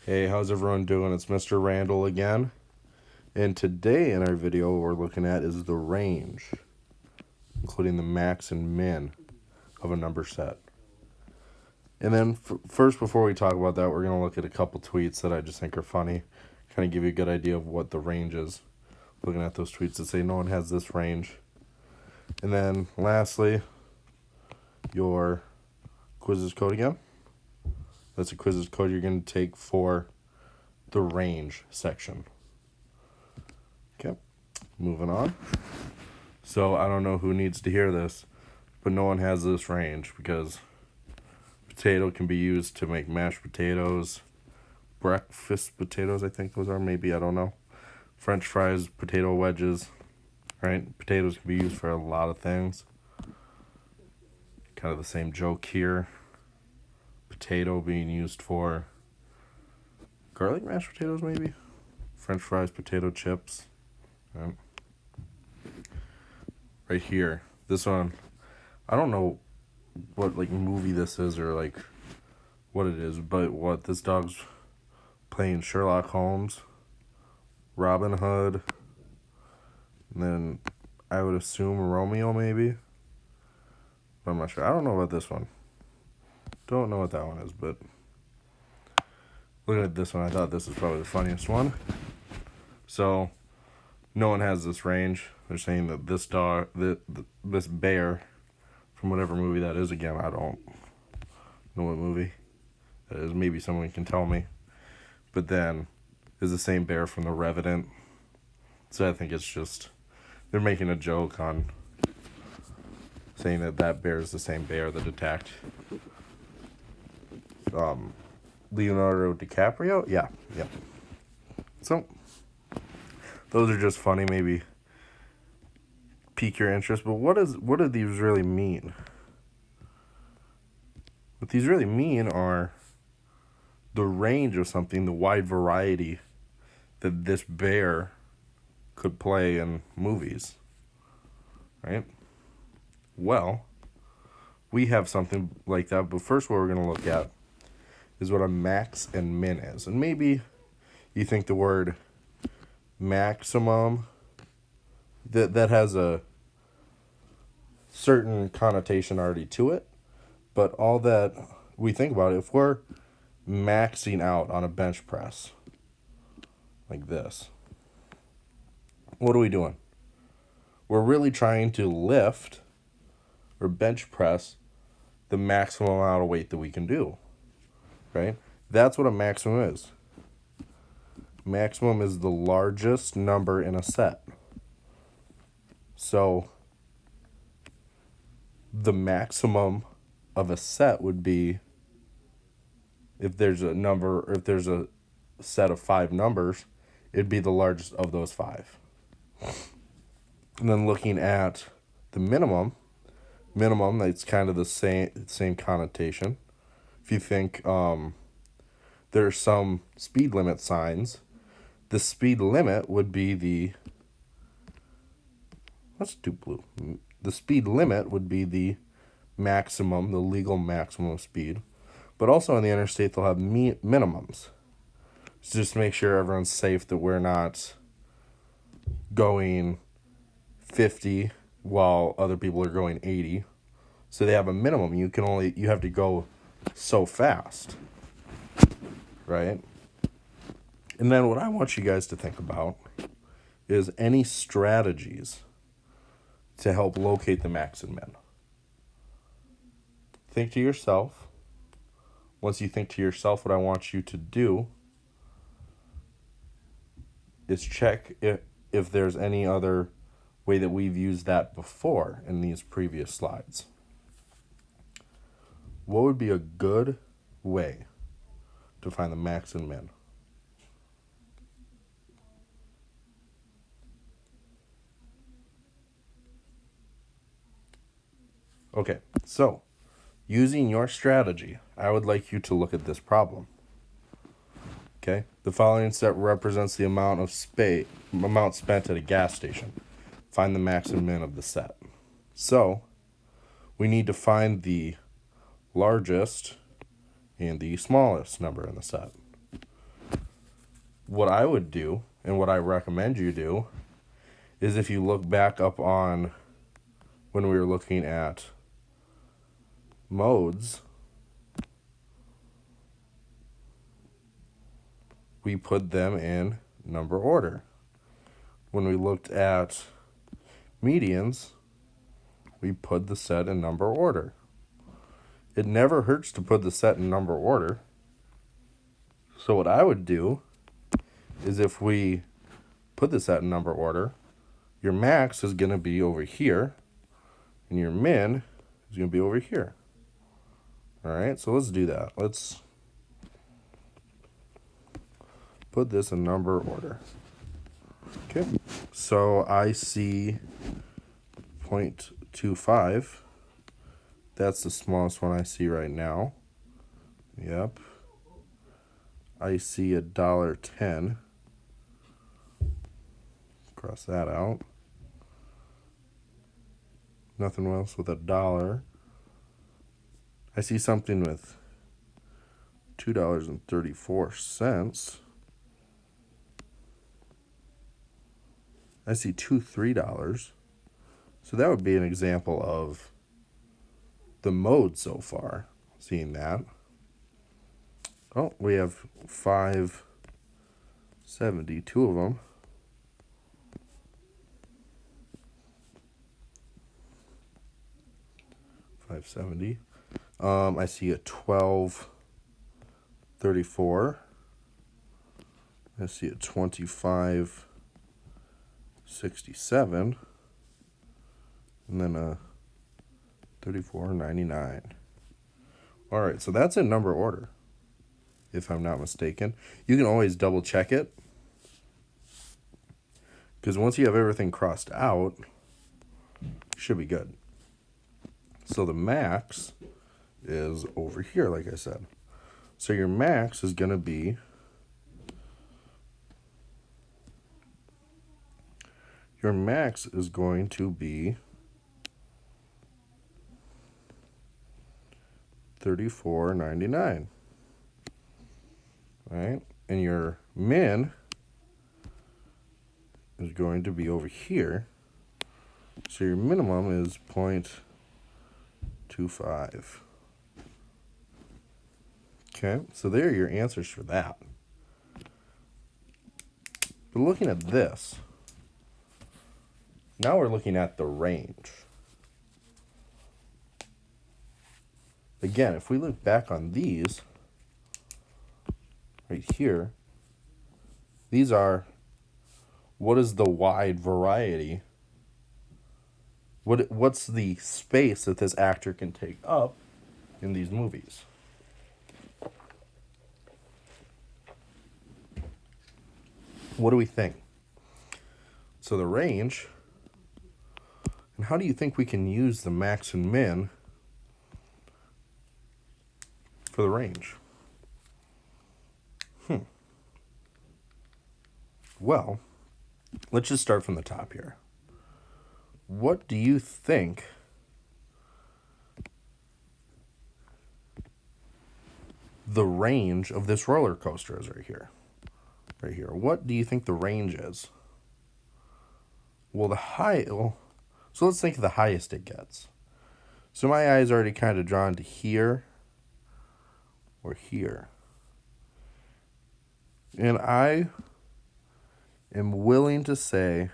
Hey, how's everyone doing? It's Mr. Randall again. And today in our video, what we're looking at is the range, including the max and min of a number set. And then first, before we talk about that, we're going to look at a couple tweets that I just think are funny, kind of give you a good idea of what the range is. Looking at those tweets that say no one has this range. And then lastly, your quizzes code again. That's a quizzes code you're going to take for the range section. Okay, moving on. So I don't know who needs to hear this, but no one has this range because potato can be used to make mashed potatoes, breakfast potatoes, I think those are, maybe, I don't know. French fries, potato wedges, right? Potatoes can be used for a lot of things. Kind of the same joke here. Potato being used for garlic mashed potatoes, maybe? French fries, potato chips. Right here, this one, I don't know what movie this is or what it is, but what this dog's playing Sherlock Holmes, Robin Hood, and then I would assume Romeo maybe, but I'm not sure. I don't know about this one. Don't know what that one is, but looking at this one, I thought this was probably the funniest one. So no one has this range. They're saying that this dog, this bear, from whatever movie that is, again, I don't know what movie that is. Maybe someone can tell me. But then is the same bear from The Revenant. So I think it's just, they're making a joke on saying that bear is the same bear that attacked Leonardo DiCaprio? Yeah. So those are just funny, maybe pique your interest, but what do these really mean? What these really mean are the range of something, the wide variety that this bear could play in movies, right? Well, we have something like that, but first what we're going to look at is what a max and min is. And maybe you think the word maximum, that has a certain connotation already to it, but all that we think about it, if we're maxing out on a bench press like this, what are we doing? We're really trying to lift or bench press the maximum amount of weight that we can do, right? That's what a maximum is. Maximum is the largest number in a set. So the maximum of a set would be, if there's a set of 5 numbers, it'd be the largest of those 5. And then looking at the minimum, that's kind of the same connotation. If you think there are some speed limit signs, the speed limit would be the, let's do blue. The speed limit would be the maximum, the legal maximum of speed. But also on the interstate, they'll have minimums. So just to make sure everyone's safe, that we're not going 50 while other people are going 80. So they have a minimum. You have to go so fast, right? And then what I want you guys to think about is any strategies to help locate the max and min. Think to yourself. Once you think to yourself, what I want you to do is check if there's any other way that we've used that before in these previous slides. What would be a good way to find the max and min? Okay, so using your strategy, I would like you to look at this problem. Okay, the following set represents the amount spent at a gas station. Find the max and min of the set. So we need to find the largest and the smallest number in the set. what I would do, and what I recommend you do, is if you look back up on when we were looking at modes, we put them in number order. When we looked at medians, we put the set in number order. It never hurts to put the set in number order. So what I would do is if we put the set in number order, your max is going to be over here, and your min is going to be over here. All right, so let's do that. Let's put this in number order. Okay, so I see 0.25. That's the smallest one I see right now. Yep. I see $1.10. Cross that out. Nothing else with $1. I see something with $2.34. I see two $3. So that would be an example of the mode so far. Seeing that. Oh, we have 570, two of them. $5.70. I see a $12.34. I see a $25.67. And then a $34.99. All right, so that's in number order, if I'm not mistaken. You can always double check it, because once you have everything crossed out, you should be good. So the max is over here, like I said. So your max is going to be $34.99. Right? And your min is going to be over here. So your minimum is 0.25. Okay, so there are your answers for that. But looking at this, now we're looking at the range. Again, if we look back on these, right here, these are, what is the wide variety? What's the space that this actor can take up in these movies? What do we think? So the range, and how do you think we can use the max and min for the range? Well, let's just start from the top here. What do you think the range of this roller coaster is right here? Right here. What do you think the range is? Well, so let's think of the highest it gets. So my eye's already kind of drawn to here or here. And I am willing to say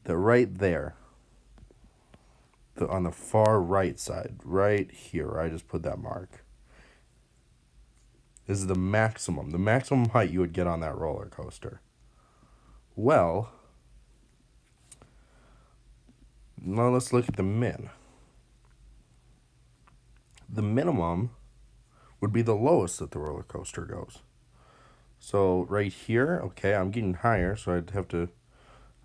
that right there, on the far right side, right here, I just put that mark, is the maximum height you would get on that roller coaster. Well, now let's look at the min. The minimum would be the lowest that the roller coaster goes. So right here, okay, I'm getting higher, so I'd have to,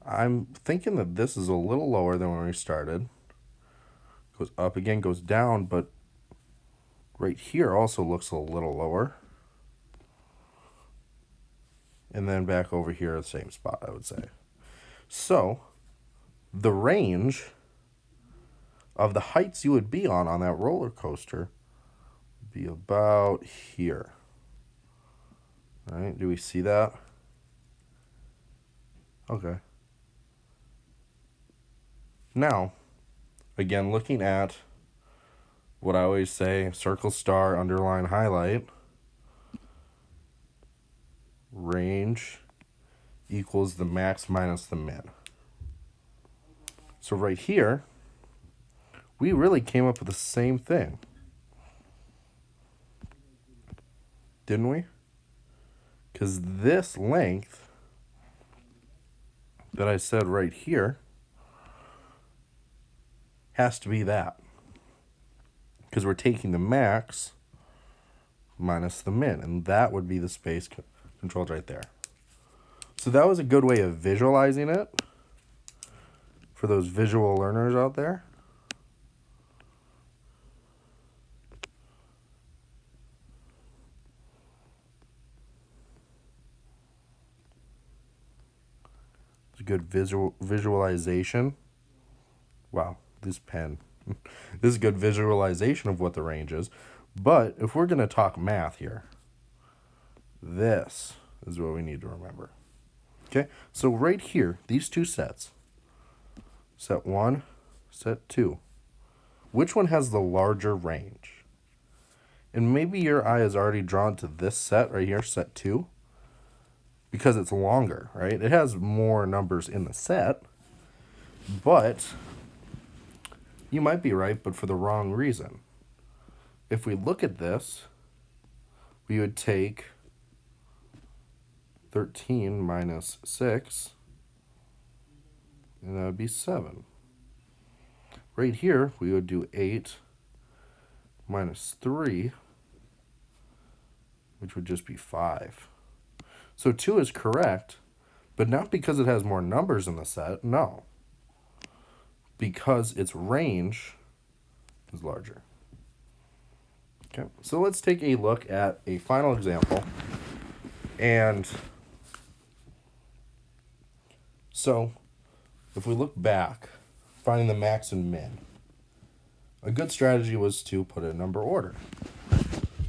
I'm thinking that this is a little lower than when we started. Goes up again, goes down, but right here also looks a little lower. And then back over here at the same spot, I would say. So the range of the heights you would be on that roller coaster would be about here. All right, do we see that? Okay. Now, again, looking at what I always say, circle, star, underline, highlight, range equals the max minus the min. So right here, we really came up with the same thing, didn't we? Because this length that I said right here has to be that. Because we're taking the max minus the min, and that would be the space controlled right there. So that was a good way of visualizing it for those visual learners out there. It's a good visualization. Wow, this pen. This is good visualization of what the range is. But if we're going to talk math here, this is what we need to remember. Okay, so right here, these two sets, set 1, set 2, which one has the larger range? And maybe your eye is already drawn to this set right here, set 2, because it's longer, right? It has more numbers in the set, but you might be right, but for the wrong reason. If we look at this, we would take 13 minus 6, and that would be 7. Right here, we would do 8 minus 3, which would just be 5. So 2 is correct, but not because it has more numbers in the set, no. Because its range is larger. Okay, so let's take a look at a final example. And so, if we look back, finding the max and min, a good strategy was to put it in number order.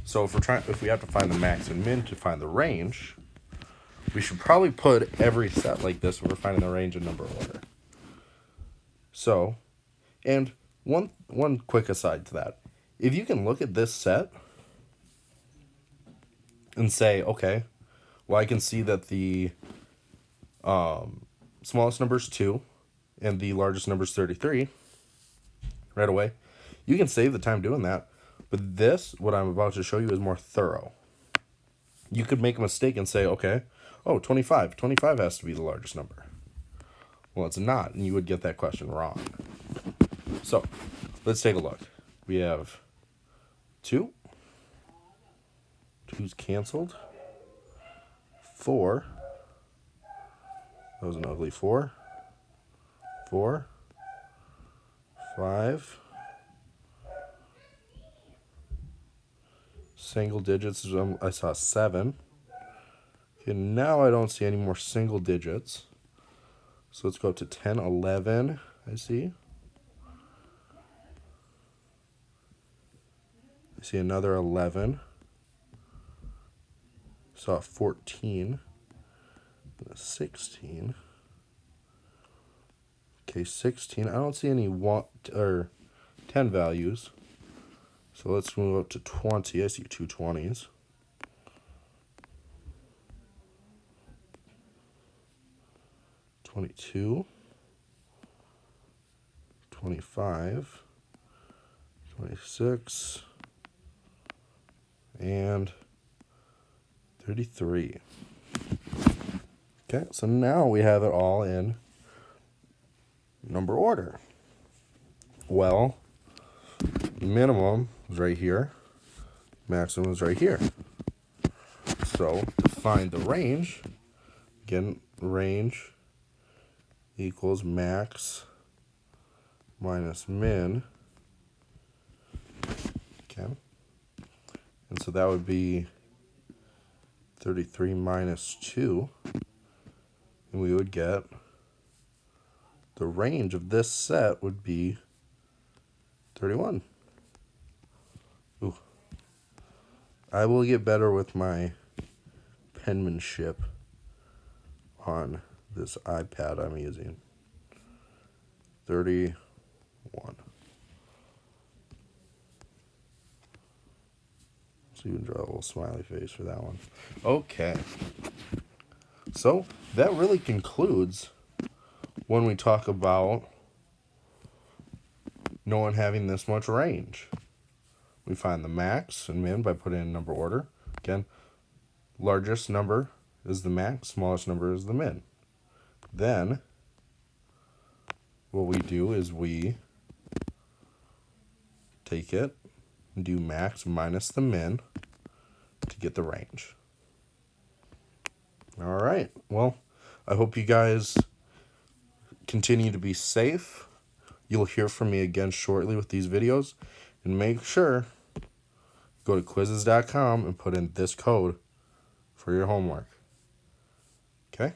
So if we have to find the max and min to find the range, we should probably put every set like this when we're finding the range in number order. So, and one quick aside to that, if you can look at this set and say, okay, well, I can see that the smallest number is 2 and the largest number is 33 right away, you can save the time doing that. But this, what I'm about to show you, is more thorough. You could make a mistake and say, okay, oh, 25. 25 has to be the largest number. Well, it's not, and you would get that question wrong. So, let's take a look. We have 2. 2's canceled. 4. That was an ugly 4. 4. 5. Single digits, I saw 7. Okay, now I don't see any more single digits. So let's go up to 10, 11, I see. I see another 11. Saw 14. 16. Okay, 16. I don't see any 1 or 10 values. So let's move up to 20. I see 2 20s. 22. 25. 26. And 33. Okay, so now we have it all in number order. Well, minimum is right here, maximum is right here. So to find the range, again, range equals max minus min. Okay, and so that would be 33 minus 2, and we would get the range of this set would be 31. Ooh. I will get better with my penmanship on this iPad I'm using. 31. So you can draw a little smiley face for that one. Okay. So that really concludes when we talk about no one having this much range. We find the max and min by putting in number order. Again, largest number is the max, smallest number is the min. Then what we do is we take it and do max minus the min to get the range. All right. Well, I hope you guys continue to be safe. You'll hear from me again shortly with these videos. And make sure go to quizzes.com and put in this code for your homework. Okay?